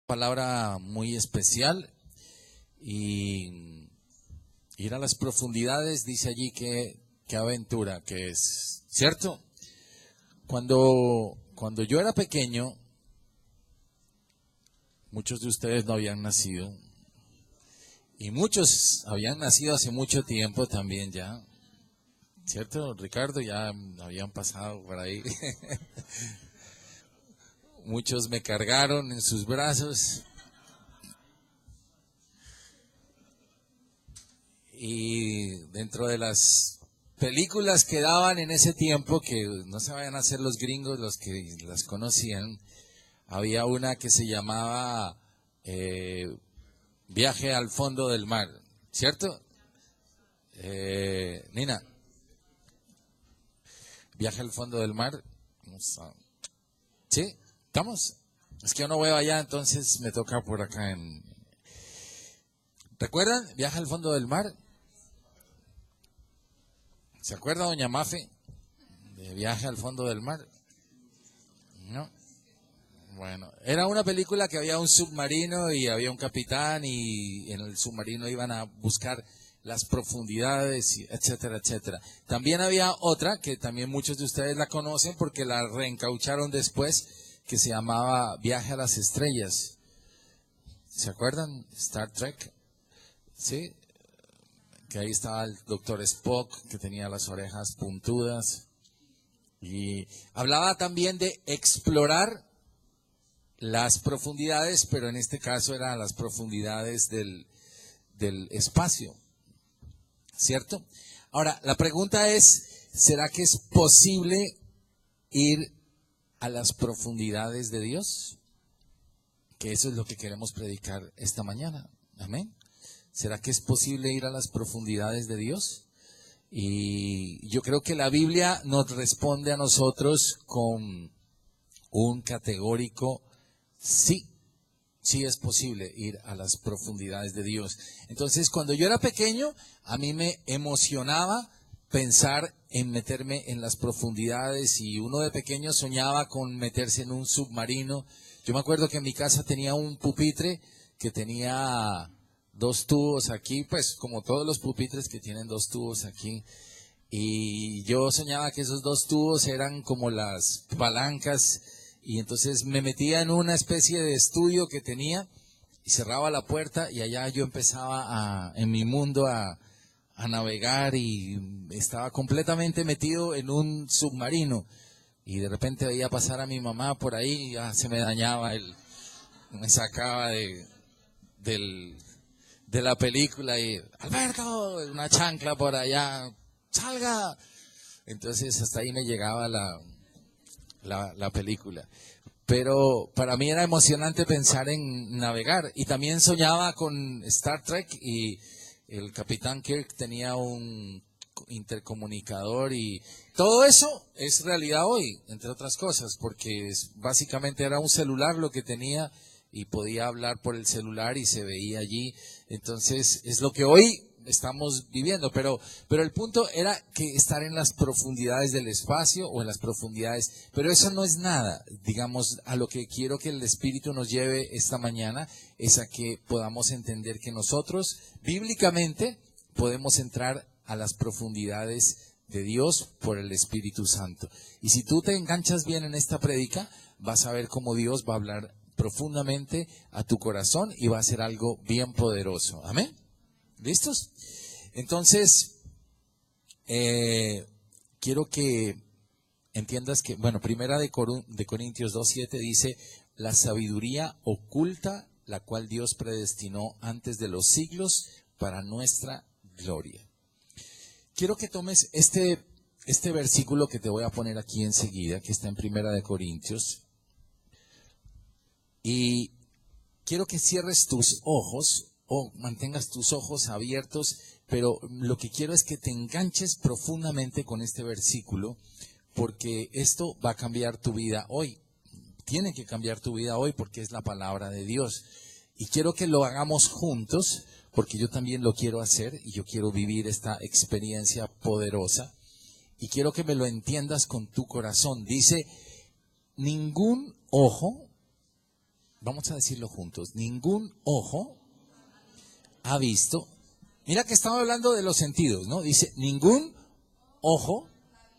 Palabra muy especial y ir a las profundidades, dice allí que aventura que es, ¿cierto? Cuando yo era pequeño, muchos de ustedes no habían nacido y muchos habían nacido hace mucho tiempo también ya, ¿cierto, Ricardo? Ya habían pasado por ahí. Muchos me cargaron en sus brazos. Y dentro de las películas que daban en ese tiempo, que no se vayan a hacer los gringos, los que las conocían, había una que se llamaba Viaje al fondo del mar, ¿cierto? Nina, Viaje al fondo del mar. ¿Sí? ¿Estamos? Es que yo no veo allá, entonces me toca por acá en... ¿Recuerdan? Viaje al fondo del mar. ¿Se acuerda, doña Mafe, de Viaje al fondo del mar? ¿No? Bueno, era una película que había un submarino y había un capitán y en el submarino iban a buscar las profundidades, etcétera, etcétera. También había otra que también muchos de ustedes la conocen porque la reencaucharon después, que se llamaba Viaje a las estrellas. ¿Se acuerdan? Star Trek. ¿Sí? Que ahí estaba el doctor Spock, que tenía las orejas puntudas. Y hablaba también de explorar las profundidades, pero en este caso eran las profundidades del espacio, ¿cierto? Ahora, la pregunta es, ¿será que es posible ir a las profundidades de Dios? Que eso es lo que queremos predicar esta mañana. Amén. ¿Será que es posible ir a las profundidades de Dios? Y yo creo que la Biblia nos responde a nosotros con un categórico sí. Sí es posible ir a las profundidades de Dios. Entonces, cuando yo era pequeño, a mí me emocionaba pensar en meterme en las profundidades y uno de pequeño soñaba con meterse en un submarino. Yo me acuerdo que en mi casa tenía un pupitre que tenía dos tubos aquí, pues como todos los pupitres que tienen dos tubos aquí. Y yo soñaba que esos dos tubos eran como las palancas y entonces me metía en una especie de estudio que tenía y cerraba la puerta y allá yo empezaba en mi mundo a navegar y estaba completamente metido en un submarino y de repente veía pasar a mi mamá por ahí y ya se me dañaba me sacaba de la película y Alberto, una chancla por allá, salga. Entonces hasta ahí me llegaba la película. Pero para mí era emocionante pensar en navegar y también soñaba con Star Trek y el capitán Kirk tenía un intercomunicador y todo eso es realidad hoy, entre otras cosas, porque básicamente era un celular lo que tenía y podía hablar por el celular y se veía allí. Entonces es lo que hoy estamos viviendo, pero el punto era que estar en las profundidades del espacio o en las profundidades, pero eso no es nada. Digamos, a lo que quiero que el Espíritu nos lleve esta mañana es a que podamos entender que nosotros bíblicamente podemos entrar a las profundidades de Dios por el Espíritu Santo. Y si tú te enganchas bien en esta prédica, vas a ver cómo Dios va a hablar profundamente a tu corazón y va a ser algo bien poderoso. Amén. ¿Listos? Entonces, quiero que entiendas que, bueno, primera de Corintios 2:7 dice, la sabiduría oculta, la cual Dios predestinó antes de los siglos para nuestra gloria. Quiero que tomes este versículo que te voy a poner aquí enseguida, que está en primera de Corintios, y quiero que cierres tus ojos o mantengas tus ojos abiertos, pero lo que quiero es que te enganches profundamente con este versículo, porque esto va a cambiar tu vida hoy. Tiene que cambiar tu vida hoy porque es la palabra de Dios. Y quiero que lo hagamos juntos, porque yo también lo quiero hacer y yo quiero vivir esta experiencia poderosa. Y quiero que me lo entiendas con tu corazón. Dice, ningún ojo Vamos a decirlo juntos. Ningún ojo ha visto. Mira que estamos hablando de los sentidos, ¿no? Dice, ningún ojo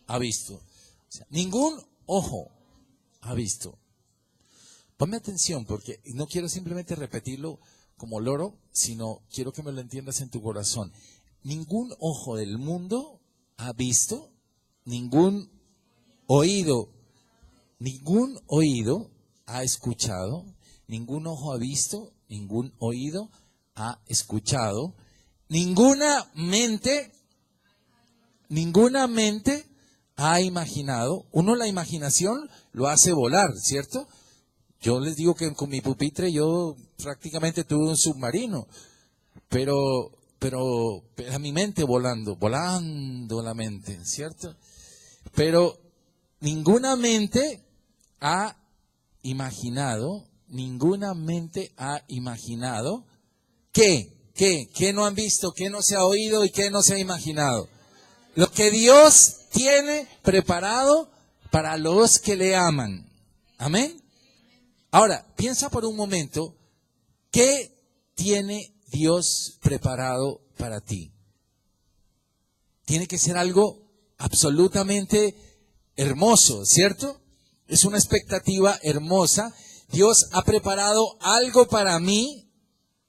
ha visto. O sea, ningún ojo ha visto. Ponme atención porque no quiero simplemente repetirlo como loro, sino quiero que me lo entiendas en tu corazón. Ningún ojo del mundo ha visto, ningún oído ha escuchado, ningún ojo ha visto, ningún oído ha escuchado, ninguna mente ha imaginado. Uno la imaginación lo hace volar, ¿cierto? Yo les digo que con mi pupitre yo prácticamente tuve un submarino, pero a mi mente volando la mente, ¿cierto? Pero ninguna mente ha imaginado, ¿qué no han visto, qué no se ha oído y qué no se ha imaginado? Lo que Dios tiene preparado para los que le aman. Amén. Ahora, piensa por un momento, ¿qué tiene Dios preparado para ti? Tiene que ser algo absolutamente hermoso, ¿cierto? Es una expectativa hermosa. Dios ha preparado algo para mí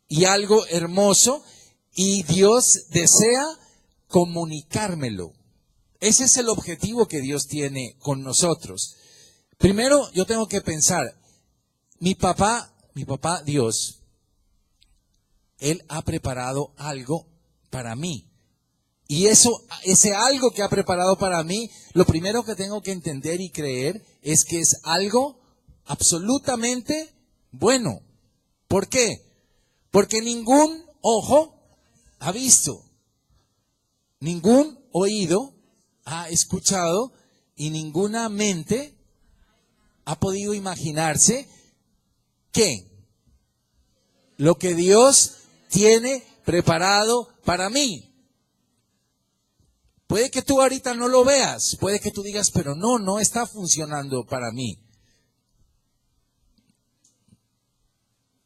y algo hermoso, y Dios desea comunicármelo. Ese es el objetivo que Dios tiene con nosotros. Primero, yo tengo que pensar, mi papá Dios, Él ha preparado algo para mí. Y ese algo que ha preparado para mí, lo primero que tengo que entender y creer es que es algo absolutamente bueno. ¿Por qué? Porque ningún ojo ha visto, ningún oído ha escuchado y ninguna mente ha podido imaginarse que lo que Dios tiene preparado para mí. Puede que tú ahorita no lo veas, puede que tú digas, pero no está funcionando para mí.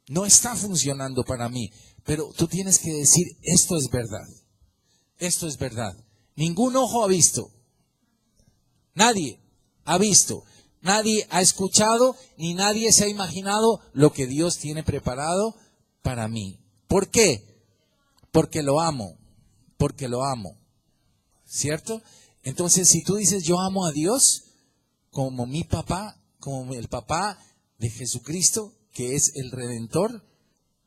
No está funcionando para mí, pero tú tienes que decir, esto es verdad. Esto es verdad. Ningún ojo ha visto. Nadie ha visto. Nadie ha escuchado, ni nadie se ha imaginado lo que Dios tiene preparado para mí. ¿Por qué? Porque lo amo. Porque lo amo. ¿Cierto? Entonces, si tú dices, yo amo a Dios, como mi papá, como el papá de Jesucristo, que es el Redentor,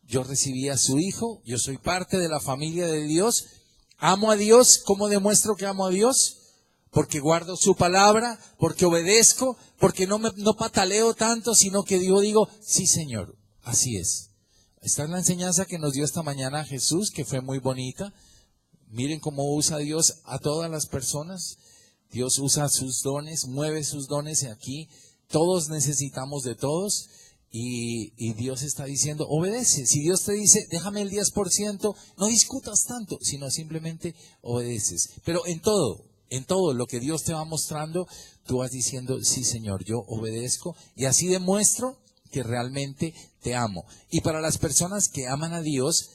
yo recibí a su Hijo, yo soy parte de la familia de Dios, amo a Dios. ¿Cómo demuestro que amo a Dios? Porque guardo su palabra, porque obedezco, porque no pataleo tanto, sino que yo digo, sí Señor, así es. Esta es la enseñanza que nos dio esta mañana Jesús, que fue muy bonita. Miren cómo usa Dios a todas las personas. Dios usa sus dones, mueve sus dones aquí. Todos necesitamos de todos. Y Dios está diciendo, obedece. Si Dios te dice, déjame el 10%, no discutas tanto, sino simplemente obedeces. Pero en todo lo que Dios te va mostrando, tú vas diciendo, sí Señor, yo obedezco. Y así demuestro que realmente te amo. Y para las personas que aman a Dios,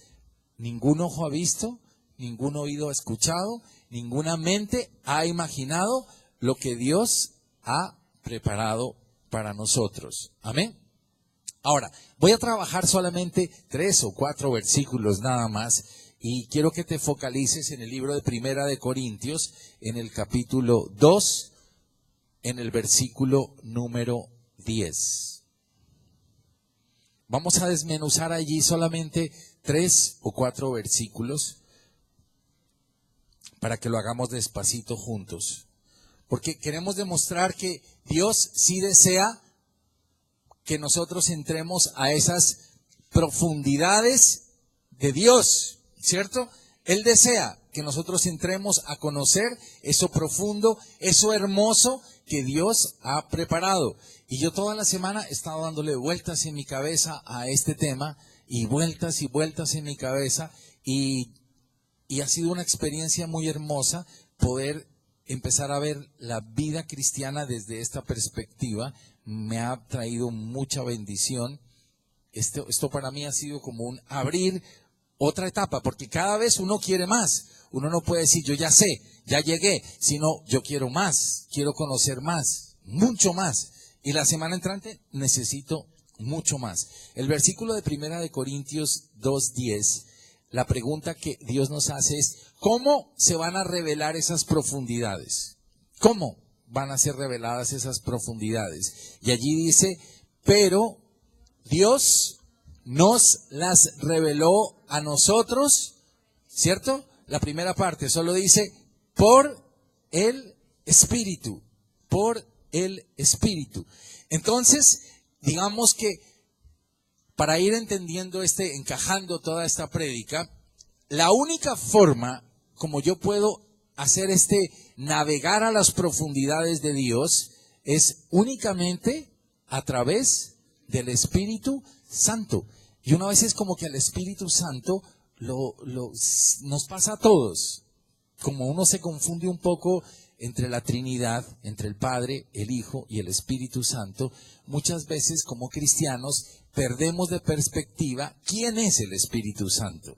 ningún ojo ha visto, ningún oído ha escuchado, ninguna mente ha imaginado lo que Dios ha preparado para nosotros. Amén. Ahora, voy a trabajar solamente 3 o 4 versículos nada más, y quiero que te focalices en el libro de Primera de Corintios, en el capítulo 2, en el versículo número 10. Vamos a desmenuzar allí solamente 3 o 4 versículos para que lo hagamos despacito juntos. Porque queremos demostrar que Dios sí desea que nosotros entremos a esas profundidades de Dios, ¿cierto? Él desea que nosotros entremos a conocer eso profundo, eso hermoso que Dios ha preparado. Y yo toda la semana he estado dándole vueltas en mi cabeza a este tema, y vueltas en mi cabeza, y ha sido una experiencia muy hermosa poder empezar a ver la vida cristiana desde esta perspectiva. Me ha traído mucha bendición, Esto para mí ha sido como un abrir otra etapa, porque cada vez uno quiere más. Uno no puede decir, yo ya sé, ya llegué, sino yo quiero más, quiero conocer más, mucho más. Y la semana entrante necesito mucho más. El versículo de 1 Corintios 2:10, la pregunta que Dios nos hace es, ¿cómo se van a revelar esas profundidades? ¿Cómo van a ser reveladas esas profundidades? Y allí dice, pero Dios nos las reveló a nosotros, ¿cierto? La primera parte solo dice, por el Espíritu, por el Espíritu. Entonces, digamos que para ir entendiendo encajando toda esta prédica, la única forma como yo puedo hacer navegar a las profundidades de Dios es únicamente a través del Espíritu Santo. Y una vez es como que al Espíritu Santo nos pasa a todos. Como uno se confunde un poco entre la Trinidad, entre el Padre, el Hijo y el Espíritu Santo, muchas veces como cristianos perdemos de perspectiva quién es el Espíritu Santo.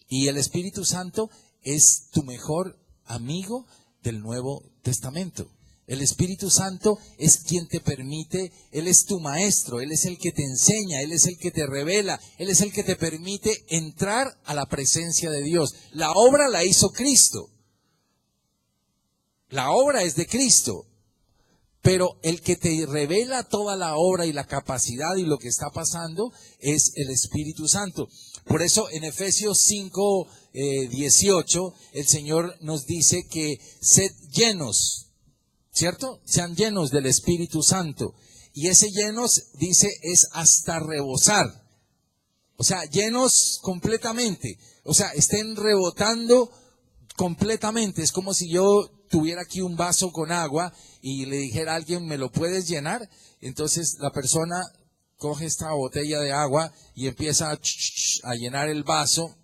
Y el Espíritu Santo es tu mejor amigo del Nuevo Testamento. El Espíritu Santo es quien te permite, Él es tu maestro, Él es el que te enseña, Él es el que te revela, Él es el que te permite entrar a la presencia de Dios. La obra la hizo Cristo. La obra es de Cristo. Pero el que te revela toda la obra y la capacidad y lo que está pasando es el Espíritu Santo. Por eso en Efesios 5:18 el Señor nos dice que sed llenos, ¿cierto? Sean llenos del Espíritu Santo. Y ese llenos, dice, es hasta rebosar. O sea, llenos completamente. O sea, estén rebotando completamente. Es como si yo tuviera aquí un vaso con agua y le dijera a alguien, ¿me lo puedes llenar? Entonces la persona coge esta botella de agua y empieza a llenar el vaso.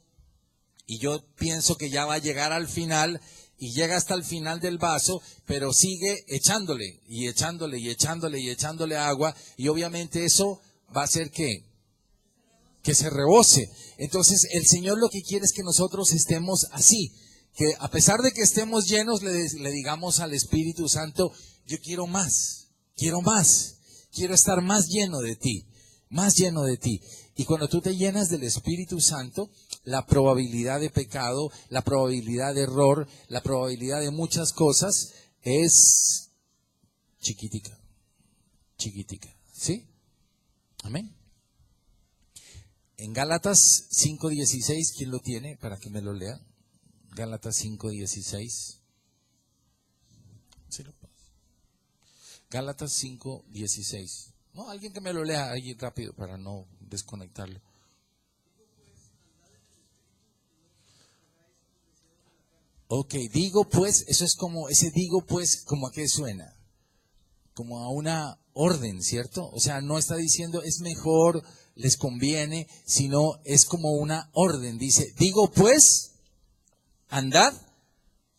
Y yo pienso que ya va a llegar al final. Y llega hasta el final del vaso, pero sigue echándole y echándole y echándole y echándole agua. Y obviamente eso va a hacer que se rebose. Entonces el Señor lo que quiere es que nosotros estemos así. Que a pesar de que estemos llenos, le digamos al Espíritu Santo, yo quiero más, quiero estar más lleno de ti, más lleno de ti. Y cuando tú te llenas del Espíritu Santo, la probabilidad de pecado, la probabilidad de error, la probabilidad de muchas cosas es chiquitica, ¿sí? Amén. En Gálatas 5:16, ¿quién lo tiene para que me lo lea? Gálatas 5:16. ¿Sí lo puedo? Gálatas 5:16. No, alguien que me lo lea ahí rápido para no desconectarlo. Ok, digo pues, eso es como, ese digo pues, ¿como a qué suena? Como a una orden, ¿cierto? O sea, no está diciendo es mejor, les conviene, sino es como una orden. Dice, digo pues, andad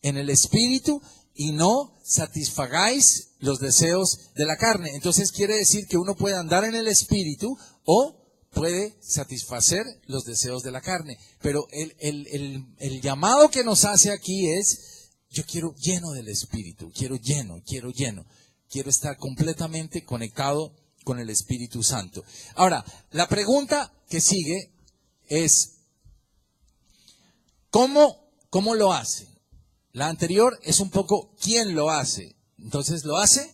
en el Espíritu y no satisfagáis los deseos de la carne. Entonces quiere decir que uno puede andar en el Espíritu o puede satisfacer los deseos de la carne. Pero el llamado que nos hace aquí es, yo quiero lleno del Espíritu, quiero lleno. Quiero estar completamente conectado con el Espíritu Santo. Ahora, la pregunta que sigue es, ¿cómo lo hace? La anterior es un poco, ¿quién lo hace? Entonces, ¿lo hace?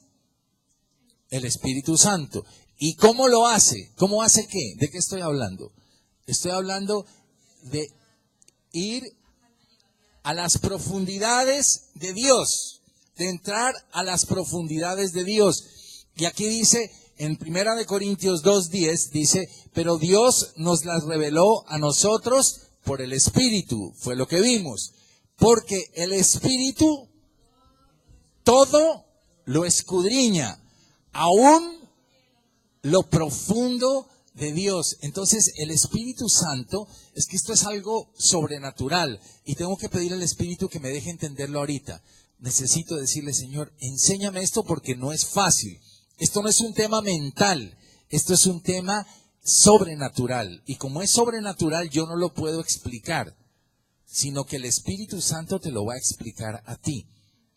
El Espíritu Santo. ¿Y cómo lo hace? ¿Cómo hace qué? ¿De qué estoy hablando? Estoy hablando de ir a las profundidades de Dios, de entrar a las profundidades de Dios. Y aquí dice, en 1 Corintios 2:10, dice, pero Dios nos las reveló a nosotros por el Espíritu, fue lo que vimos. Porque el Espíritu todo lo escudriña, aún lo profundo de Dios. Entonces el Espíritu Santo, es que esto es algo sobrenatural y tengo que pedir al Espíritu que me deje entenderlo ahorita. Necesito decirle, Señor, enséñame esto porque no es fácil. Esto no es un tema mental, esto es un tema sobrenatural. Y como es sobrenatural, yo no lo puedo explicar, sino que el Espíritu Santo te lo va a explicar a ti.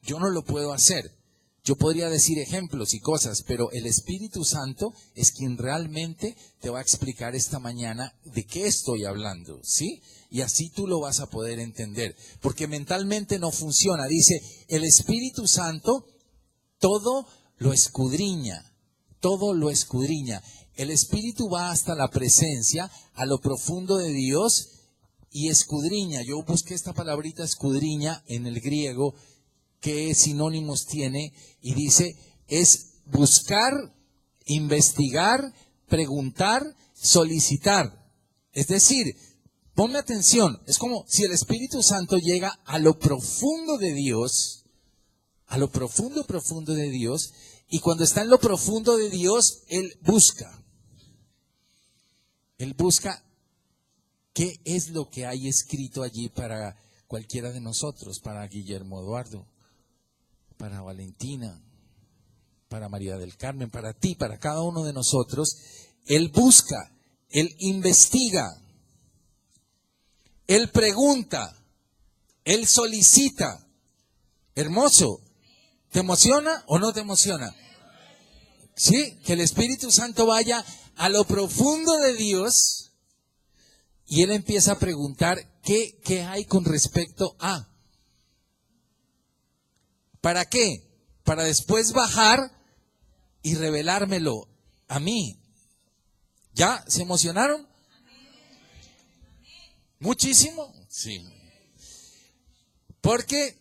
Yo no lo puedo hacer. Yo podría decir ejemplos y cosas, pero el Espíritu Santo es quien realmente te va a explicar esta mañana de qué estoy hablando, ¿sí? Y así tú lo vas a poder entender, porque mentalmente no funciona. Dice, el Espíritu Santo todo lo escudriña, todo lo escudriña. El Espíritu va hasta la presencia, a lo profundo de Dios y escudriña. Yo busqué esta palabrita escudriña en el griego, qué sinónimos tiene, y dice, es buscar, investigar, preguntar, solicitar. Es decir, ponme atención, es como si el Espíritu Santo llega a lo profundo de Dios, a lo profundo, profundo de Dios, y cuando está en lo profundo de Dios, Él busca qué es lo que hay escrito allí para cualquiera de nosotros, para Guillermo Eduardo, para Valentina, para María del Carmen, para ti, para cada uno de nosotros. Él busca, Él investiga, Él pregunta, Él solicita. Hermoso. ¿Te emociona o no te emociona? Sí, que el Espíritu Santo vaya a lo profundo de Dios y Él empieza a preguntar qué hay con respecto a. ¿Para qué? Para después bajar y revelármelo a mí. ¿Ya se emocionaron? ¿Muchísimo? Sí. Porque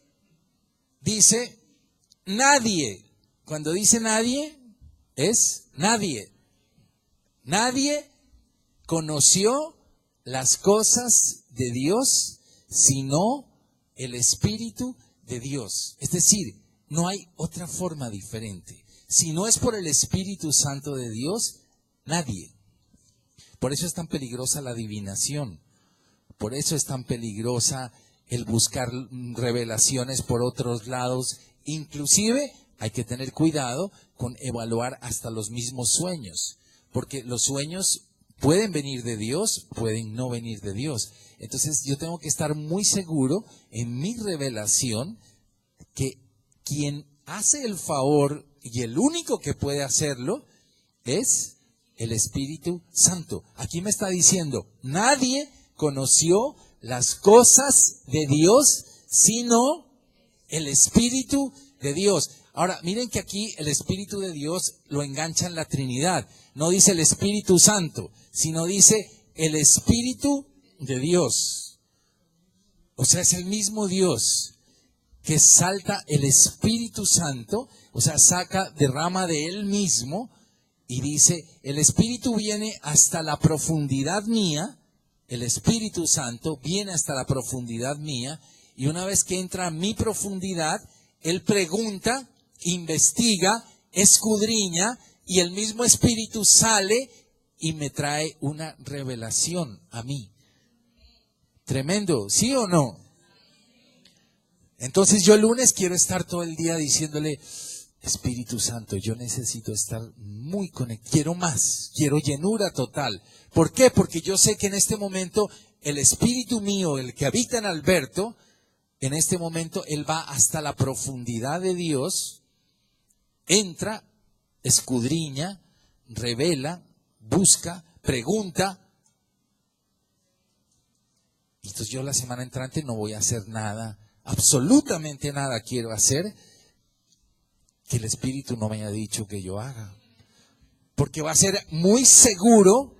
dice nadie. Cuando dice nadie, es nadie. Nadie conoció las cosas de Dios sino el Espíritu de Dios. Es decir, no hay otra forma diferente. Si no es por el Espíritu Santo de Dios, nadie. Por eso es tan peligrosa la adivinación. Por eso es tan peligrosa el buscar revelaciones por otros lados. Inclusive hay que tener cuidado con evaluar hasta los mismos sueños. Porque los sueños pueden venir de Dios, pueden no venir de Dios. Entonces yo tengo que estar muy seguro en mi revelación que quien hace el favor y el único que puede hacerlo es el Espíritu Santo. Aquí me está diciendo, nadie conoció las cosas de Dios sino el Espíritu de Dios. Ahora, miren que aquí el Espíritu de Dios lo engancha en la Trinidad. No dice el Espíritu Santo, sino dice el Espíritu de Dios. O sea, es el mismo Dios que salta el Espíritu Santo, o sea, derrama de Él mismo y dice, el Espíritu viene hasta la profundidad mía, el Espíritu Santo viene hasta la profundidad mía, y una vez que entra a mi profundidad, Él pregunta, investiga, escudriña, y el mismo Espíritu sale y me trae una revelación a mí. Tremendo, ¿sí o no? Entonces yo el lunes quiero estar todo el día diciéndole, Espíritu Santo, yo necesito estar muy conectado, quiero más, quiero llenura total. ¿Por qué? Porque yo sé que en este momento el Espíritu mío, el que habita en Alberto, en este momento él va hasta la profundidad de Dios, entra, escudriña, revela, busca, pregunta. Y entonces yo la semana entrante no voy a hacer nada, absolutamente nada quiero hacer que el Espíritu no me haya dicho que yo haga. Porque va a ser muy seguro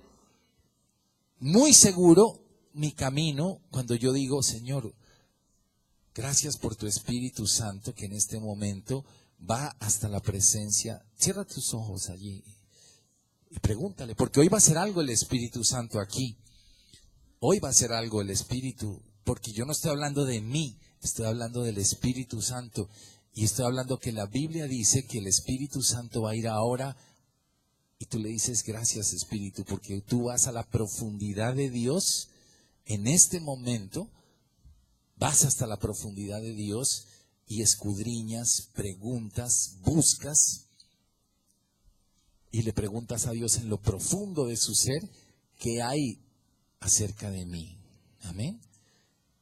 mi camino cuando yo digo, Señor, gracias por tu Espíritu Santo que en este momento va hasta la presencia. Cierra tus ojos allí y pregúntale, porque hoy va a hacer algo el Espíritu Santo aquí. Hoy va a hacer algo el Espíritu, porque yo no estoy hablando de mí, estoy hablando del Espíritu Santo. Y estoy hablando que la Biblia dice que el Espíritu Santo va a ir ahora y tú le dices gracias Espíritu porque tú vas a la profundidad de Dios en este momento, vas hasta la profundidad de Dios y escudriñas, preguntas, buscas y le preguntas a Dios en lo profundo de su ser qué hay acerca de mí. Amén.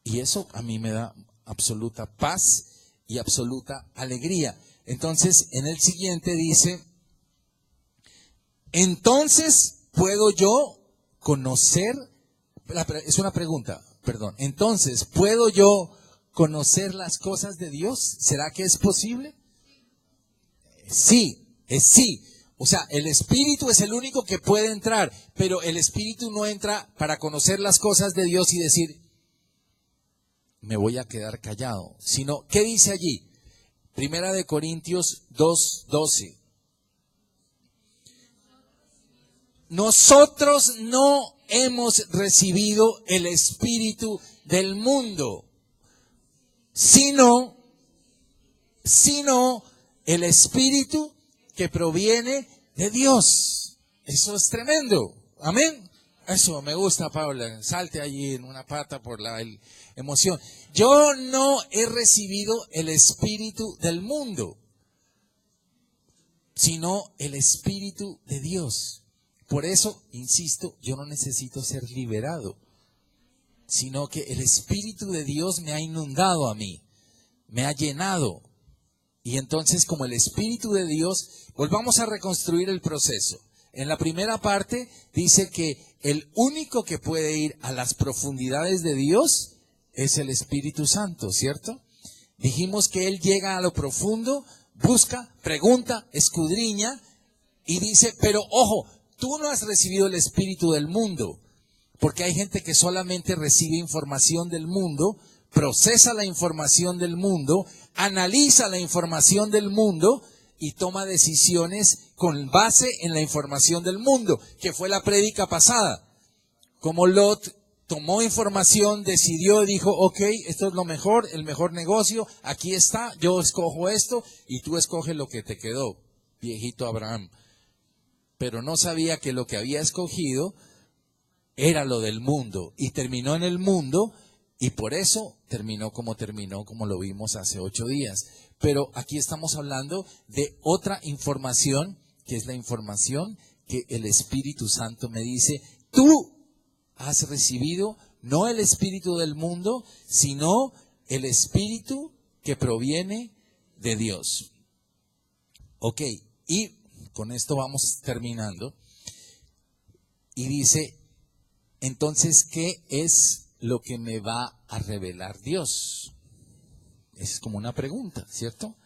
Y eso a mí me da absoluta paz y absoluta alegría. Entonces, en el siguiente dice, entonces puedo yo conocer, es una pregunta, perdón, entonces puedo yo conocer las cosas de Dios. ¿Será que es posible? Sí, es sí. O sea, el Espíritu es el único que puede entrar, pero el Espíritu no entra para conocer las cosas de Dios y decir, me voy a quedar callado. Sino, ¿qué dice allí? Primera de Corintios 2:12. Nosotros no hemos recibido el Espíritu del mundo, sino el Espíritu que proviene de Dios. Eso es tremendo. Amén. Eso me gusta, Paula. Salte allí en una pata por la emoción. Yo no he recibido el Espíritu del mundo, sino el Espíritu de Dios. Por eso, insisto, yo no necesito ser liberado, sino que el Espíritu de Dios me ha inundado a mí, me ha llenado. Y entonces, como el Espíritu de Dios, volvamos a reconstruir el proceso. En la primera parte dice que el único que puede ir a las profundidades de Dios es el Espíritu Santo, ¿cierto? Dijimos que Él llega a lo profundo, busca, pregunta, escudriña y dice, pero ojo, tú no has recibido el Espíritu del mundo, porque hay gente que solamente recibe información del mundo, procesa la información del mundo, analiza la información del mundo y toma decisiones con base en la información del mundo, que fue la prédica pasada. Como Lot tomó información, decidió y dijo, ok, esto es lo mejor, el mejor negocio, aquí está, yo escojo esto y tú escoges lo que te quedó, viejito Abraham. Pero no sabía que lo que había escogido era lo del mundo y terminó en el mundo. Y por eso terminó, como lo vimos hace 8 días. Pero aquí estamos hablando de otra información, que es la información que el Espíritu Santo me dice, tú has recibido no el espíritu del mundo, sino el Espíritu que proviene de Dios. Ok, y con esto vamos terminando. Y dice, entonces, ¿qué es lo que me va a revelar Dios? Es como una pregunta, ¿cierto?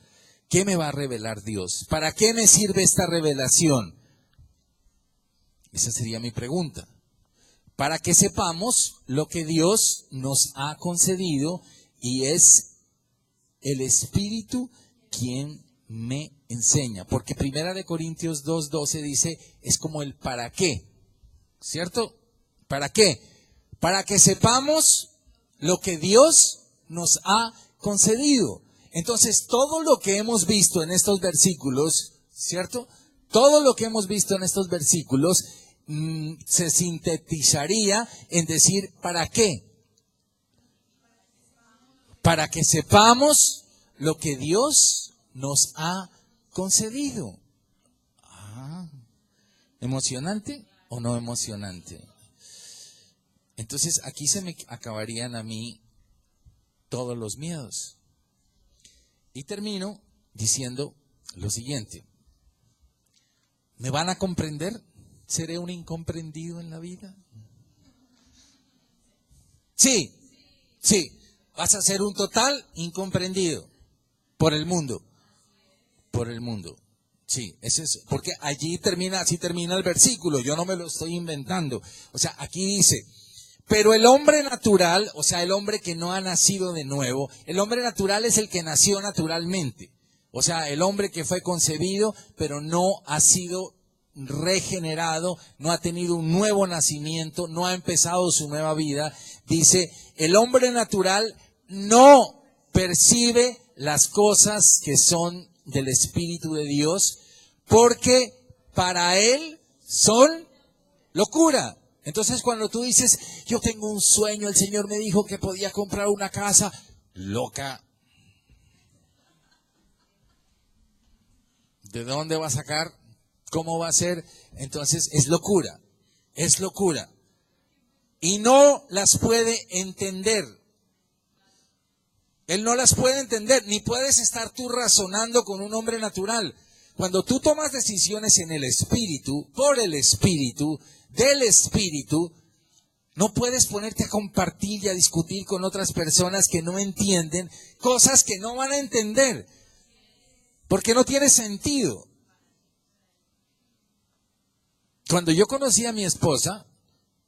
¿Qué me va a revelar Dios? ¿Para qué me sirve esta revelación? Esa sería mi pregunta. Para que sepamos lo que Dios nos ha concedido y es el Espíritu quien me enseña. Porque Primera de Corintios 2:12 dice, es como el para qué, ¿cierto? ¿Para qué? Para que sepamos lo que Dios nos ha concedido. Entonces, todo lo que hemos visto en estos versículos, ¿cierto? Todo lo que hemos visto en estos versículos se sintetizaría en decir, ¿para qué? Para que sepamos lo que Dios nos ha concedido. ¿Emocionante o no emocionante? Entonces aquí se me acabarían a mí todos los miedos. Y termino diciendo lo siguiente. ¿Me van a comprender? ¿Seré un incomprendido en la vida? Sí, sí. Vas a ser un total incomprendido por el mundo. Por el mundo. Sí, es eso. Porque allí así termina el versículo. Yo no me lo estoy inventando. O sea, aquí dice, pero el hombre natural, o sea, el hombre que no ha nacido de nuevo, el hombre natural es el que nació naturalmente. O sea, el hombre que fue concebido, pero no ha sido regenerado, no ha tenido un nuevo nacimiento, no ha empezado su nueva vida. Dice, el hombre natural no percibe las cosas que son del Espíritu de Dios, porque para él son locura. Entonces cuando tú dices, yo tengo un sueño, el Señor me dijo que podía comprar una casa, loca. ¿De dónde va a sacar? ¿Cómo va a ser? Entonces es locura, es locura. y no las puede entender. Él no las puede entender, ni puedes estar tú razonando con un hombre natural. Cuando tú tomas decisiones en el Espíritu, por el Espíritu, del Espíritu, no puedes ponerte a compartir y a discutir con otras personas que no entienden cosas que no van a entender, porque no tiene sentido. Cuando yo conocí a mi esposa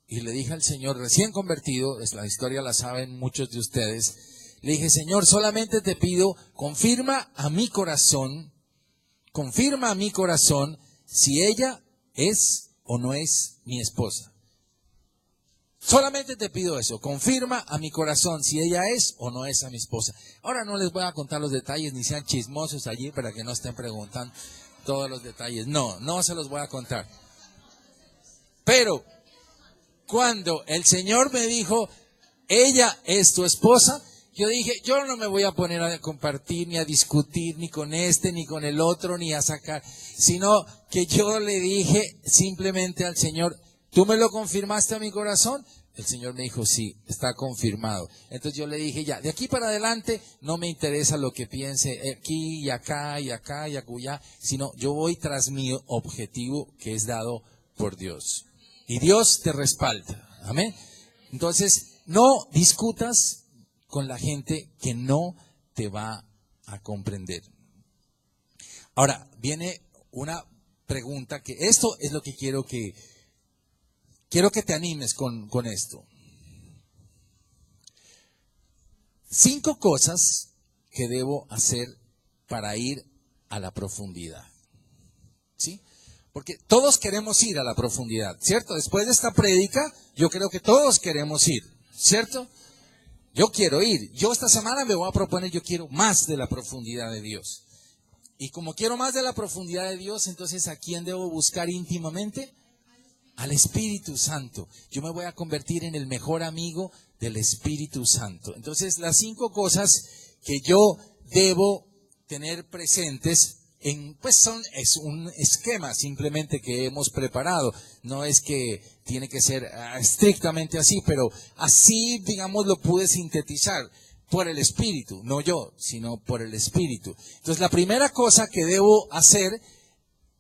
y le dije al Señor, recién convertido, la historia la saben muchos de ustedes, le dije, Señor, solamente te pido, confirma a mi corazón si ella es o no es mi esposa. Solamente te pido eso, confirma a mi corazón si ella es o no es a mi esposa. Ahora no les voy a contar los detalles, ni sean chismosos allí para que no estén preguntando todos los detalles. No se los voy a contar. Pero cuando el Señor me dijo, ella es tu esposa, yo dije, yo no me voy a poner a compartir, ni a discutir, ni con este, ni con el otro, ni a sacar, sino que yo le dije simplemente al Señor, ¿tú me lo confirmaste a mi corazón? El Señor me dijo, sí, está confirmado. Entonces yo le dije, ya, de aquí para adelante no me interesa lo que piense aquí y acá y acá y acullá, sino yo voy tras mi objetivo que es dado por Dios. Y Dios te respalda. Amén. Entonces, no discutas con la gente que no te va a comprender. Ahora, viene una pregunta que esto es lo que quiero que te animes con esto. 5 cosas que debo hacer para ir a la profundidad. ¿Sí? Porque todos queremos ir a la profundidad, ¿cierto? Después de esta prédica, yo creo que todos queremos ir, ¿cierto? Yo quiero ir. Yo esta semana me voy a proponer, yo quiero más de la profundidad de Dios. Y como quiero más de la profundidad de Dios, entonces ¿a quién debo buscar íntimamente? Al Espíritu Santo. Yo me voy a convertir en el mejor amigo del Espíritu Santo. Entonces, las 5 cosas que yo debo tener presentes es un esquema simplemente que hemos preparado. No es que tiene que ser estrictamente así, pero así, digamos, lo pude sintetizar por el Espíritu. No yo, sino por el Espíritu. Entonces, la primera cosa que debo hacer,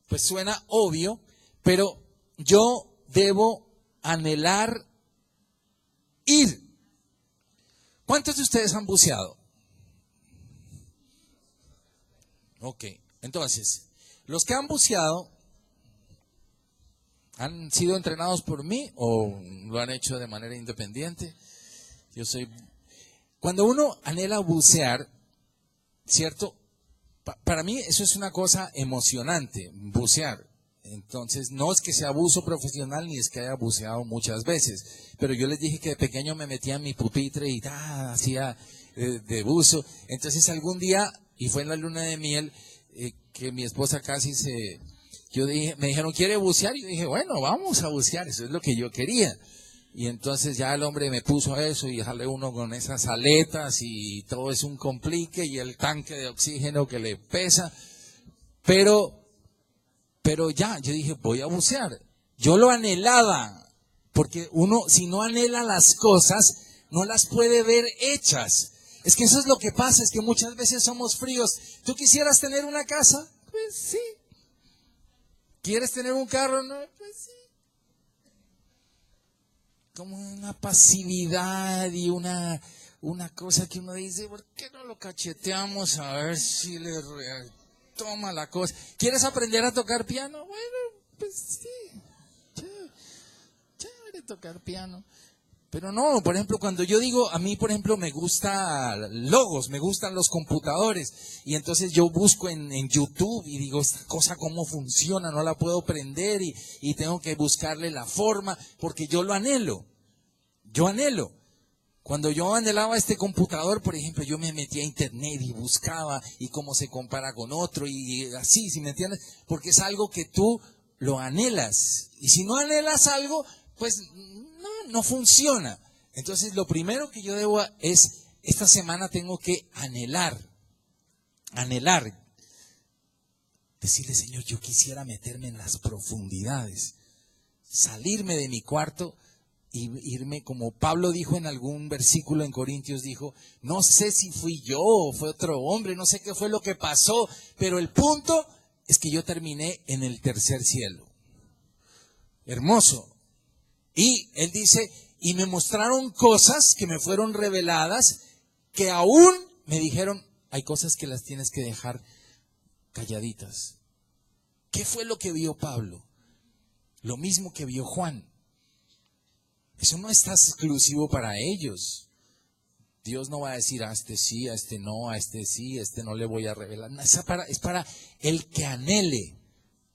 pues suena obvio, pero yo debo anhelar ir. ¿Cuántos de ustedes han buceado? Ok, entonces, los que han buceado, ¿han sido entrenados por mí o lo han hecho de manera independiente? Cuando uno anhela bucear, ¿cierto? Para mí eso es una cosa emocionante, bucear. Entonces, no es que sea buzo profesional ni es que haya buceado muchas veces, pero yo les dije que de pequeño me metía en mi pupitre y hacía de buzo. Entonces, algún día, y fue en la luna de miel, que mi esposa me dijeron, ¿quiere bucear? Y yo dije, bueno, vamos a bucear, eso es lo que yo quería. Y entonces ya el hombre me puso eso y sale uno con esas aletas y todo es un complique y el tanque de oxígeno que le pesa, pero ya, yo dije, voy a bucear. Yo lo anhelaba, porque uno, si no anhela las cosas, no las puede ver hechas. Es que eso es lo que pasa, es que muchas veces somos fríos. ¿Tú quisieras tener una casa? Pues sí. ¿Quieres tener un carro? No, pues sí. Como una pasividad y una cosa que uno dice, ¿por qué no lo cacheteamos a ver si le toma la cosa? ¿Quieres aprender a tocar piano? Bueno, pues sí, chévere tocar piano. Pero no, por ejemplo, cuando yo digo, a mí, por ejemplo, me gustan logos, me gustan los computadores. Y entonces yo busco en YouTube y digo, esta cosa cómo funciona, no la puedo prender y tengo que buscarle la forma, porque yo lo anhelo. Yo anhelo. Cuando yo anhelaba este computador, por ejemplo, yo me metía a internet y buscaba y cómo se compara con otro y así, ¿sí me entiendes? Porque es algo que tú lo anhelas. Y si no anhelas algo, pues no funciona. Entonces, lo primero que yo debo es, esta semana tengo que anhelar. Decirle, Señor, yo quisiera meterme en las profundidades, salirme de mi cuarto y irme, como Pablo dijo en algún versículo en Corintios, dijo, no sé si fui yo o fue otro hombre, no sé qué fue lo que pasó, pero el punto es que yo terminé en el tercer cielo. Hermoso. Y él dice, y me mostraron cosas que me fueron reveladas, que aún me dijeron, hay cosas que las tienes que dejar calladitas. ¿Qué fue lo que vio Pablo? Lo mismo que vio Juan. Eso no está exclusivo para ellos. Dios no va a decir a este sí, a este no, a este sí, a este no le voy a revelar. No, es para el que anhele,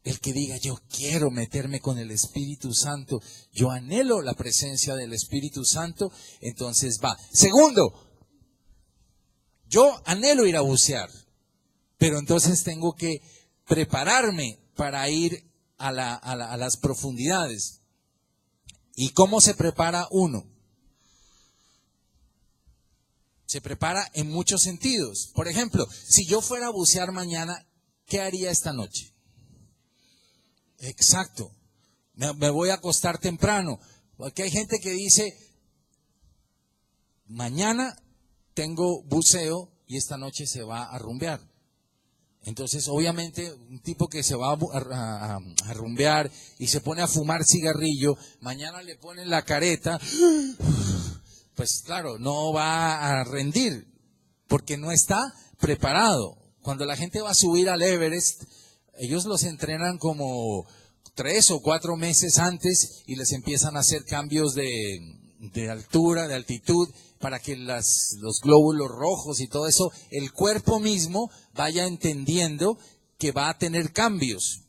el que diga yo quiero meterme con el Espíritu Santo, yo anhelo la presencia del Espíritu Santo, entonces va. Segundo, yo anhelo ir a bucear, pero entonces tengo que prepararme para ir a las profundidades. ¿Y cómo se prepara uno? Se prepara en muchos sentidos. Por ejemplo, si yo fuera a bucear mañana, ¿qué haría esta noche? Exacto. Me voy a acostar temprano. Porque hay gente que dice, mañana tengo buceo y esta noche se va a rumbear. Entonces, obviamente, un tipo que se va a rumbear y se pone a fumar cigarrillo, mañana le ponen la careta, pues claro, no va a rendir, porque no está preparado. Cuando la gente va a subir al Everest, ellos los entrenan como 3 o 4 meses antes y les empiezan a hacer cambios de altura, de altitud, para que los glóbulos rojos y todo eso, el cuerpo mismo vaya entendiendo que va a tener cambios,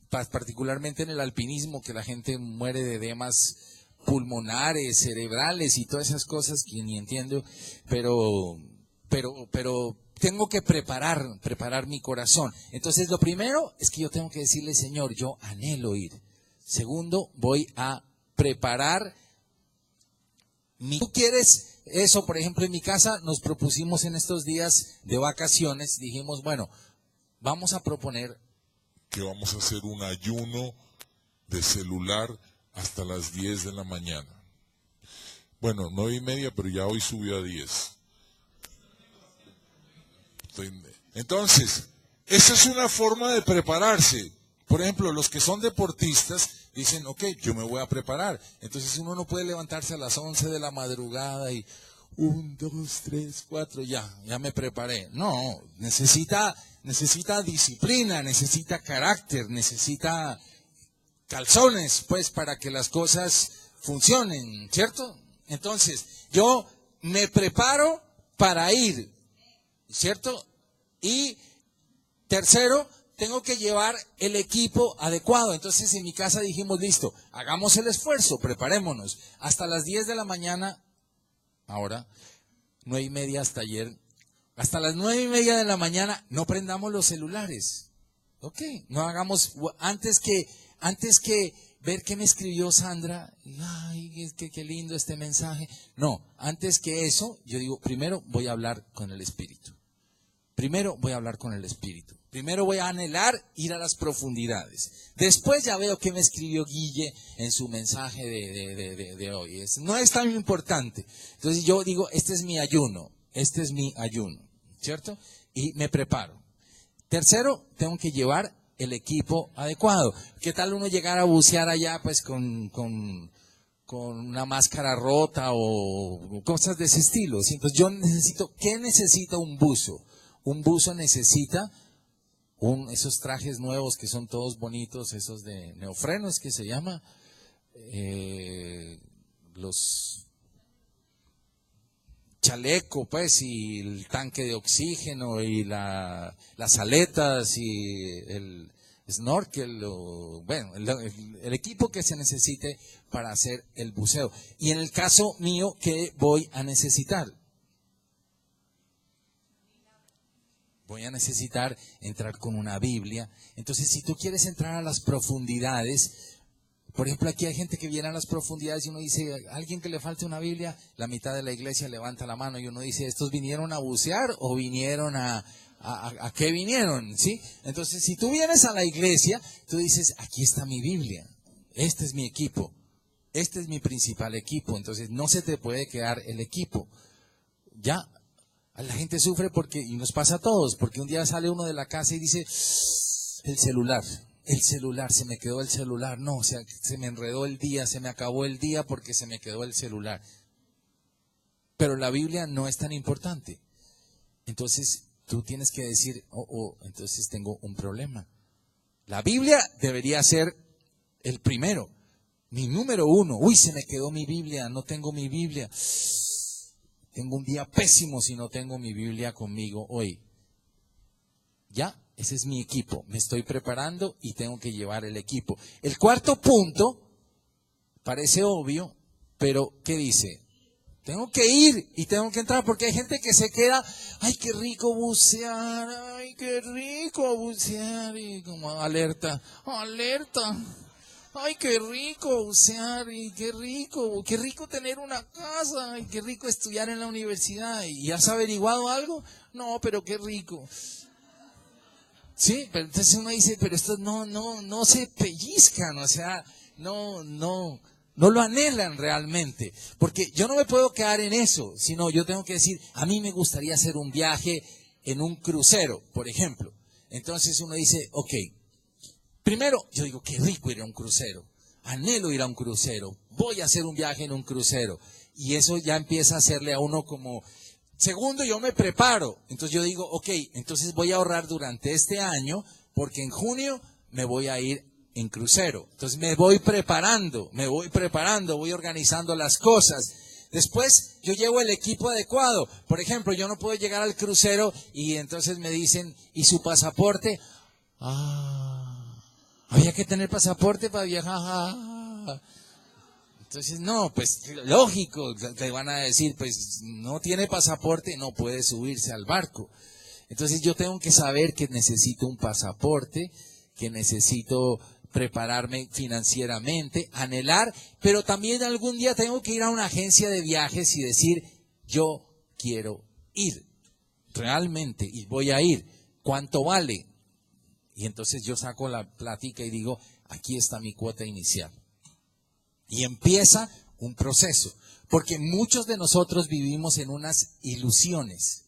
particularmente en el alpinismo, que la gente muere de edemas pulmonares, cerebrales y todas esas cosas que ni entiendo, pero tengo que preparar mi corazón. Entonces lo primero es que yo tengo que decirle, Señor, yo anhelo ir. Segundo, voy a preparar ¿Tú quieres eso? Por ejemplo, en mi casa nos propusimos en estos días de vacaciones, dijimos, bueno, vamos a proponer que vamos a hacer un ayuno de celular hasta las 10 de la mañana. Bueno, 9:30, pero ya hoy subió a 10. Entonces, esa es una forma de prepararse. Por ejemplo, los que son deportistas dicen, ok, yo me voy a preparar. Entonces uno no puede levantarse a las 11 de la madrugada y 1, 2, 3, 4, ya me preparé. No, necesita disciplina, necesita carácter, necesita calzones, pues, para que las cosas funcionen, ¿cierto? Entonces, yo me preparo para ir, ¿cierto? Y tercero, tengo que llevar el equipo adecuado. Entonces en mi casa dijimos, listo, hagamos el esfuerzo, preparémonos. Hasta las 10 de la mañana, ahora, 9:30 hasta ayer, hasta las 9:30 de la mañana, no prendamos los celulares. Ok, no hagamos, antes que ver qué me escribió Sandra, ay, qué lindo este mensaje. No, antes que eso, yo digo, primero voy a hablar con el Espíritu. Primero voy a hablar con el Espíritu. Primero voy a anhelar ir a las profundidades. Después ya veo qué me escribió Guille en su mensaje de hoy. No es tan importante. Entonces yo digo, este es mi ayuno, ¿cierto? Y me preparo. Tercero, tengo que llevar el equipo adecuado. ¿Qué tal uno llegar a bucear allá pues con una máscara rota o cosas de ese estilo? Entonces yo ¿qué necesita un buzo? Un buzo necesita esos trajes nuevos que son todos bonitos, esos de neofreno, es que se llama, los chaleco, pues, y el tanque de oxígeno, y las aletas, y el snorkel, el equipo que se necesite para hacer el buceo. Y en el caso mío, ¿qué voy a necesitar? Voy a necesitar entrar con una Biblia. Entonces, si tú quieres entrar a las profundidades, por ejemplo, aquí hay gente que viene a las profundidades y uno dice, alguien que le falte una Biblia, la mitad de la iglesia levanta la mano y uno dice, ¿estos vinieron a bucear o vinieron a qué vinieron? ¿Sí? Entonces, si tú vienes a la iglesia, tú dices, aquí está mi Biblia, este es mi equipo, este es mi principal equipo, entonces no se te puede quedar el equipo. Ya, la gente sufre porque, y nos pasa a todos, porque un día sale uno de la casa y dice, el celular, se me quedó el celular, no, o sea, se me enredó el día, se me acabó el día porque se me quedó el celular. Pero la Biblia no es tan importante. Entonces tú tienes que decir, entonces tengo un problema. La Biblia debería ser el primero, mi número uno. Uy, se me quedó mi Biblia, no tengo mi Biblia. Tengo un día pésimo si no tengo mi Biblia conmigo hoy. Ya, ese es mi equipo. Me estoy preparando y tengo que llevar el equipo. El cuarto punto parece obvio, pero ¿qué dice? Tengo que ir y tengo que entrar porque hay gente que se queda, ay, qué rico bucear, ay, qué rico bucear, y como alerta, ay, qué rico bucear, y qué rico tener una casa, y qué rico estudiar en la universidad. ¿Y has averiguado algo? No, pero qué rico. Sí, pero entonces uno dice, pero estos no se pellizcan, o sea, no lo anhelan realmente, porque yo no me puedo quedar en eso, sino yo tengo que decir, a mí me gustaría hacer un viaje en un crucero, por ejemplo. Entonces uno dice, ok, primero yo digo, qué rico ir a un crucero, anhelo ir a un crucero, voy a hacer un viaje en un crucero, y eso ya empieza a hacerle a uno como... Segundo, yo me preparo, entonces yo digo, ok, entonces voy a ahorrar durante este año, porque en junio me voy a ir en crucero. Entonces me voy preparando, voy organizando las cosas. Después yo llevo el equipo adecuado. Por ejemplo, yo no puedo llegar al crucero y entonces me dicen, ¿y su pasaporte? Había que tener pasaporte para viajar. Entonces, no, pues lógico, te van a decir, pues no tiene pasaporte, no puede subirse al barco. Entonces yo tengo que saber que necesito un pasaporte, que necesito prepararme financieramente, anhelar, pero también algún día tengo que ir a una agencia de viajes y decir, yo quiero ir, realmente, y voy a ir, ¿cuánto vale? Y entonces yo saco la plática y digo, aquí está mi cuota inicial. Y empieza un proceso, porque muchos de nosotros vivimos en unas ilusiones,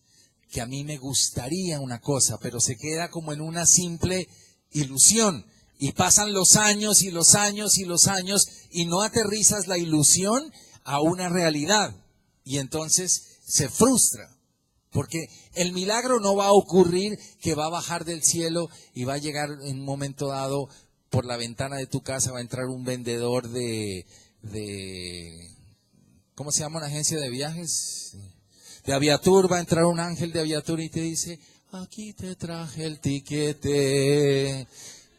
que a mí me gustaría una cosa, pero se queda como en una simple ilusión. Y pasan los años y los años y los años y no aterrizas la ilusión a una realidad. Y entonces se frustra. Porque el milagro no va a ocurrir que va a bajar del cielo y va a llegar en un momento dado por la ventana de tu casa, va a entrar un vendedor de ¿cómo se llama una agencia de viajes? De Aviatur, va a entrar un ángel de Aviatur y te dice, aquí te traje el tiquete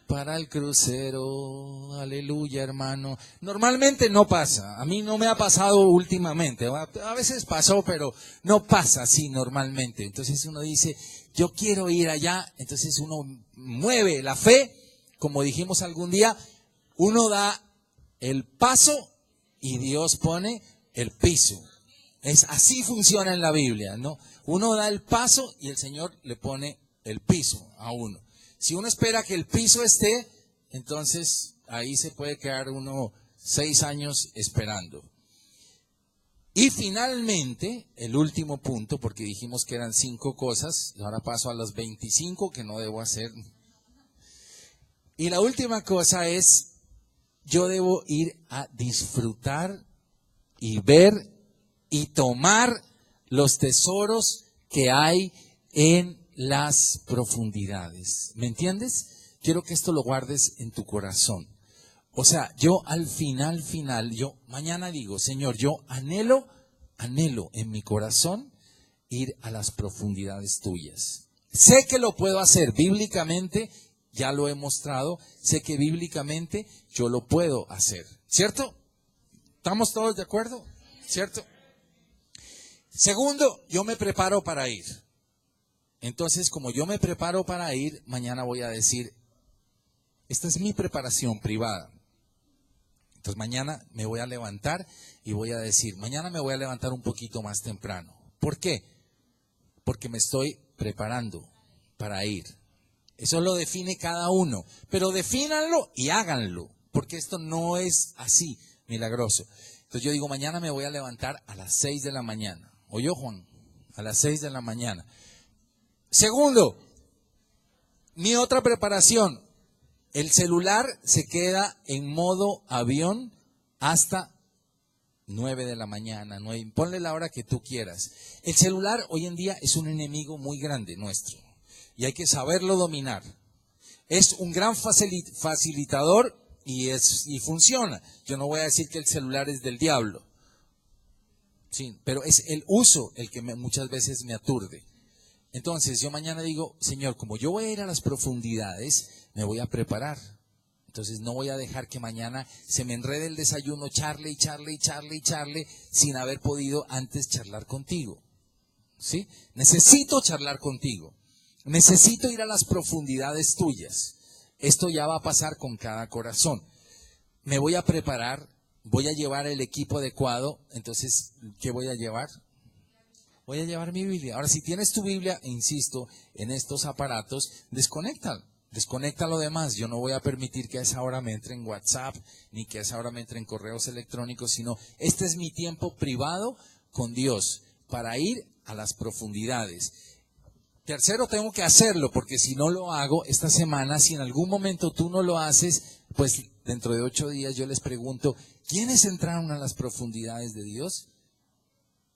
para el crucero, aleluya, hermano. Normalmente no pasa, a mí no me ha pasado últimamente, a veces pasó, pero no pasa así normalmente. Entonces uno dice, yo quiero ir allá, entonces uno mueve la fe, como dijimos algún día, uno da el paso y Dios pone el piso. Así funciona en la Biblia, ¿no? Uno da el paso y el Señor le pone el piso a uno. Si uno espera que el piso esté, entonces ahí se puede quedar uno 6 años esperando. Y finalmente, el último punto, porque dijimos que eran 5 cosas, y ahora paso a las 25 que no debo hacer. Y la última cosa es, yo debo ir a disfrutar y ver y tomar los tesoros que hay en las profundidades. ¿Me entiendes? Quiero que esto lo guardes en tu corazón. O sea, yo al final, yo mañana digo, Señor, yo anhelo en mi corazón ir a las profundidades tuyas. Sé que lo puedo hacer bíblicamente, ya lo he mostrado, sé que bíblicamente yo lo puedo hacer. ¿Cierto? ¿Estamos todos de acuerdo? ¿Cierto? Segundo, yo me preparo para ir. Entonces, como yo me preparo para ir, mañana voy a decir, esta es mi preparación privada. Entonces, mañana me voy a levantar y voy a decir, mañana me voy a levantar un poquito más temprano. ¿Por qué? Porque me estoy preparando para ir. Eso lo define cada uno. Pero defínanlo y háganlo, porque esto no es así. milagroso. Entonces yo digo, mañana me voy a levantar a las 6 de la mañana. ¿Oyó, Juan? A las 6 de la mañana. Segundo, mi otra preparación, el celular se queda en modo avión hasta 9 de la mañana, 9, ponle la hora que tú quieras. El celular hoy en día es un enemigo muy grande nuestro y hay que saberlo dominar. Es un gran facilitador y funciona. Yo no voy a decir que el celular es del diablo, sí, pero es el uso el que muchas veces me aturde. Entonces yo mañana digo, Señor, como yo voy a ir a las profundidades, me voy a preparar. Entonces no voy a dejar que mañana se me enrede el desayuno, charle, sin haber podido antes charlar contigo. ¿Sí? Necesito charlar contigo. Necesito ir a las profundidades tuyas. Esto ya va a pasar con cada corazón. Me voy a preparar, voy a llevar el equipo adecuado. Entonces, ¿qué voy a llevar? Voy a llevar mi Biblia. Ahora, si tienes tu Biblia, insisto, en estos aparatos, desconéctalo. Desconecta lo demás. Yo no voy a permitir que a esa hora me entre en WhatsApp, ni que a esa hora me entre en correos electrónicos, sino este es mi tiempo privado con Dios para ir a las profundidades. Tercero, tengo que hacerlo, porque si no lo hago esta semana, si en algún momento tú no lo haces, pues dentro de 8 días yo les pregunto, ¿quiénes entraron a las profundidades de Dios?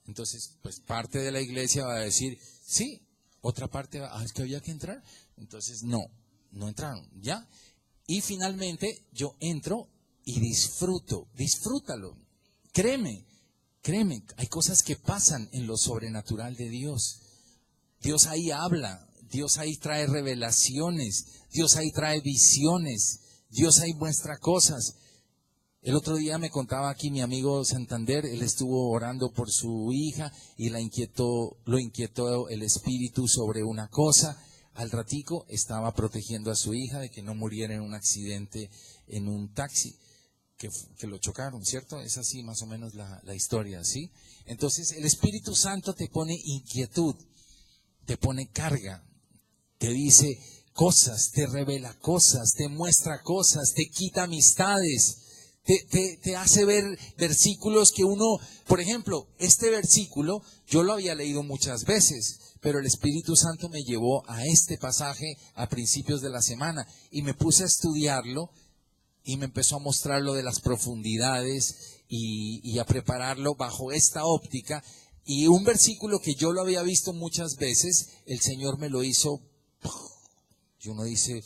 Entonces, pues parte de la iglesia va a decir, sí, otra parte va, es que había que entrar. Entonces, no entraron, ¿ya? Y finalmente yo entro y disfrútalo. Créeme, hay cosas que pasan en lo sobrenatural de Dios. Dios ahí habla, Dios ahí trae revelaciones, Dios ahí trae visiones, Dios ahí muestra cosas. El otro día me contaba aquí mi amigo Santander, él estuvo orando por su hija y lo inquietó el espíritu sobre una cosa. Al ratico estaba protegiendo a su hija de que no muriera en un accidente en un taxi, que lo chocaron, ¿cierto? Es así más o menos la historia, ¿sí? Entonces el Espíritu Santo te pone inquietud, te pone carga, te dice cosas, te revela cosas, te muestra cosas, te quita amistades, te hace ver versículos que uno, por ejemplo, este versículo yo lo había leído muchas veces, pero el Espíritu Santo me llevó a este pasaje a principios de la semana y me puse a estudiarlo y me empezó a mostrar lo de las profundidades y a prepararlo bajo esta óptica. Y un versículo que yo lo había visto muchas veces, el Señor me lo hizo, y uno dice,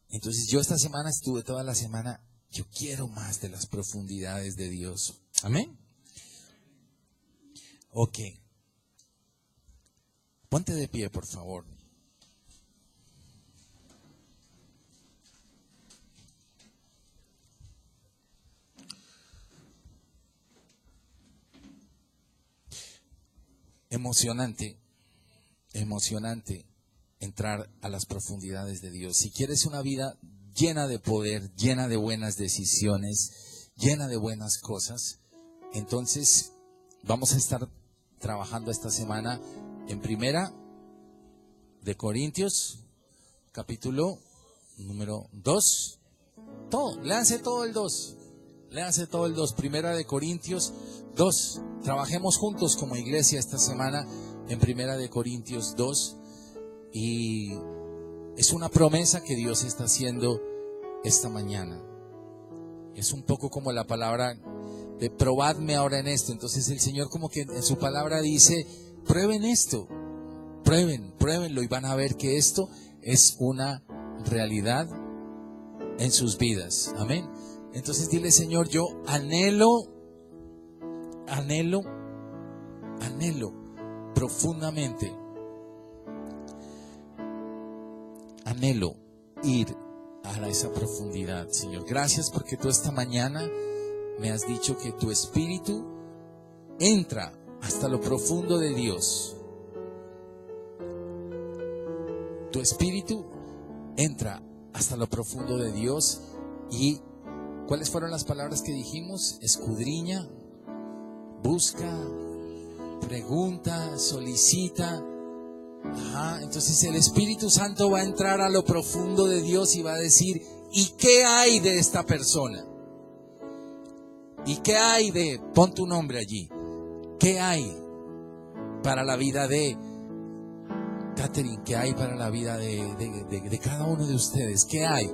entonces yo esta semana estuve toda la semana, yo quiero más de las profundidades de Dios. Amén. Ok. Ponte de pie, por favor. Emocionante entrar a las profundidades de Dios. Si quieres una vida llena de poder, llena de buenas decisiones, llena de buenas cosas, entonces vamos a estar trabajando esta semana en Primera de Corintios, capítulo número 2. Léanse todo el 2. Primera de Corintios 2. Trabajemos juntos como iglesia esta semana en Primera de Corintios 2. Y es una promesa que Dios está haciendo esta mañana. Es un poco como la palabra de probadme ahora en esto. Entonces el Señor como que en su palabra dice, prueben esto, pruébenlo y van a ver que esto es una realidad en sus vidas. Amén. Entonces dile, Señor, yo anhelo profundamente, anhelo ir a esa profundidad, Señor. Gracias porque tú esta mañana me has dicho que tu espíritu entra hasta lo profundo de Dios. Tu espíritu entra hasta lo profundo de Dios. ¿Y cuáles fueron las palabras que dijimos? Escudriña, busca, pregunta, solicita. Entonces el Espíritu Santo va a entrar a lo profundo de Dios y va a decir, ¿y qué hay de esta persona? ¿Y qué hay de, pon tu nombre allí, qué hay para la vida de Catherine, qué hay para la vida de cada uno de ustedes, qué hay?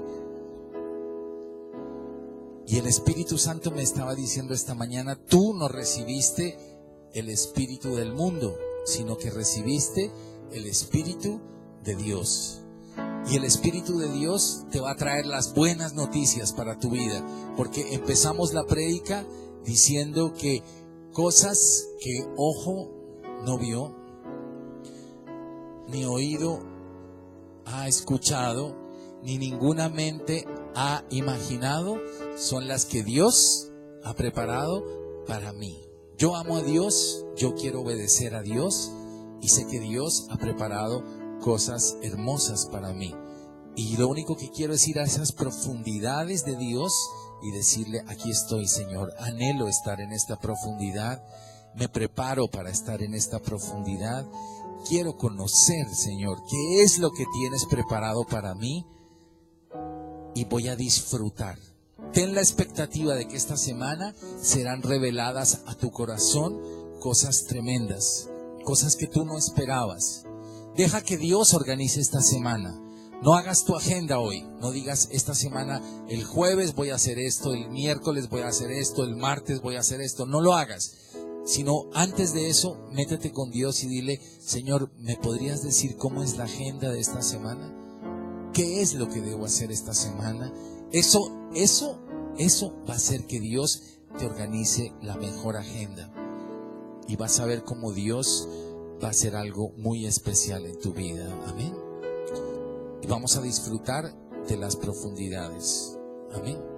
Y el Espíritu Santo me estaba diciendo esta mañana, tú no recibiste el espíritu del mundo, sino que recibiste el Espíritu de Dios. Y el Espíritu de Dios te va a traer las buenas noticias para tu vida, porque empezamos la prédica diciendo que cosas que ojo no vio, ni oído ha escuchado, ni ninguna mente ha imaginado, son las que Dios ha preparado para mí. Yo amo a Dios, yo quiero obedecer a Dios y sé que Dios ha preparado cosas hermosas para mí. Y lo único que quiero es ir a esas profundidades de Dios y decirle, aquí estoy, Señor, anhelo estar en esta profundidad, me preparo para estar en esta profundidad, quiero conocer, Señor, qué es lo que tienes preparado para mí y voy a disfrutar. Ten la expectativa de que esta semana serán reveladas a tu corazón cosas tremendas, cosas que tú no esperabas. Deja que Dios organice esta semana. No hagas tu agenda hoy, no digas esta semana, el jueves voy a hacer esto, el miércoles voy a hacer esto, el martes voy a hacer esto. No lo hagas, sino antes de eso, métete con Dios y dile, Señor, ¿me podrías decir cómo es la agenda de esta semana? ¿Qué es lo que debo hacer esta semana? Eso va a hacer que Dios te organice la mejor agenda. Y vas a ver cómo Dios va a hacer algo muy especial en tu vida. Amén. Y vamos a disfrutar de las profundidades. Amén.